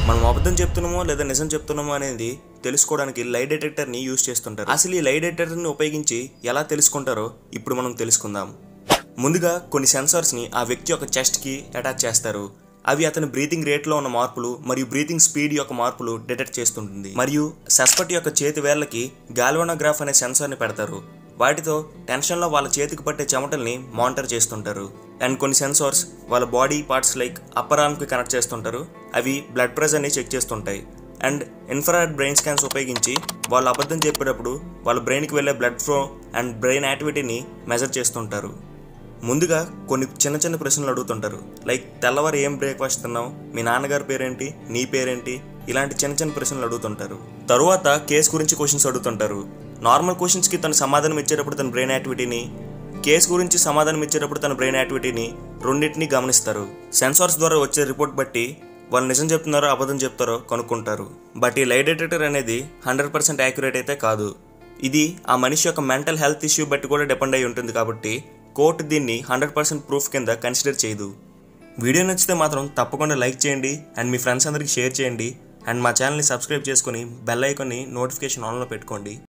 మనం అబద్ధం చెప్తున్నామో లేదా నిజం చెప్తున్నామో అనేది తెలుసుకోవడానికి లై డిటెక్టర్ని యూజ్ చేస్తుంటారు. అసలు ఈ లై డిటెక్టర్ని ఉపయోగించి ఎలా తెలుసుకుంటారో ఇప్పుడు మనం తెలుసుకుందాం. ముందుగా కొన్ని సెన్సార్స్ని ఆ వ్యక్తి యొక్క చెస్ట్కి అటాచ్ చేస్తారు. అవి అతని బ్రీతింగ్ రేట్లో ఉన్న మార్పులు మరియు బ్రీతింగ్ స్పీడ్ యొక్క మార్పులు డిటెక్ట్ చేస్తుంటుంది. మరియు సస్పెక్ట్ యొక్క చేతి వేళ్ళకి గాల్వనోగ్రాఫ్ అనే సెన్సార్ని పెడతారు. వాటితో టెన్షన్లో వాళ్ళ చేతికి పట్టే చెమటల్ని మానిటర్ చేస్తుంటారు. అండ్ కొన్ని సెన్సార్స్ వాళ్ళ బాడీ పార్ట్స్ లైక్ అప్పర్ ఆర్మ్కి కనెక్ట్ చేస్తుంటారు. అవి బ్లడ్ ప్రెషర్ని చెక్ చేస్తుంటాయి. అండ్ ఇన్ఫ్రారెడ్ బ్రెయిన్ స్కాన్స్ ఉపయోగించి వాళ్ళు అబద్ధం చెప్పేటప్పుడు వాళ్ళ బ్రెయిన్కి వెళ్ళే బ్లడ్ ఫ్లో అండ్ బ్రెయిన్ యాక్టివిటీని మెజర్ చేస్తుంటారు. ముందుగా కొన్ని చిన్న చిన్న ప్రశ్నలు అడుగుతుంటారు. లైక్ తెల్లవారు ఏం బ్రేక్ఫాస్ట్ తిన్నావు, మీ నాన్నగారి పేరేంటి, నీ పేరేంటి, ఇలాంటి చిన్న చిన్న ప్రశ్నలు అడుగుతుంటారు. తరువాత కేసు గురించి క్వశ్చన్స్ అడుగుతుంటారు. నార్మల్ క్వశ్చన్స్కి తను సమాధానం ఇచ్చేటప్పుడు తన బ్రెయిన్ యాక్టివిటీని, కేసు గురించి సమాధానం ఇచ్చేటప్పుడు తన బ్రెయిన్ యాక్టివిటీని రెండింటినీ గమనిస్తారు. సెన్సార్స్ ద్వారా వచ్చే రిపోర్ట్ బట్టి వాళ్ళు నిజం చెప్తున్నారో అబద్ధం చెప్తారో కనుక్కుంటారు. బట్ ఈ లై డిటెక్టర్ అనేది 100% యాక్యురేట్ అయితే కాదు. ఇది ఆ మనిషి యొక్క మెంటల్ హెల్త్ ఇష్యూ బట్టి కూడా డిపెండ్ అయి ఉంటుంది. కాబట్టి కోర్టు దీన్ని 100% ప్రూఫ్ కింద కన్సిడర్ చేయదు. వీడియో నచ్చితే మాత్రం తప్పకుండా లైక్ చేయండి అండ్ మీ ఫ్రెండ్స్ అందరికీ షేర్ చేయండి. అండ్ మా ఛానల్ని సబ్స్క్రైబ్ చేసుకొని బెల్ ఐకాన్ని నోటిఫికేషన్ ఆన్లో పెట్టుకోండి.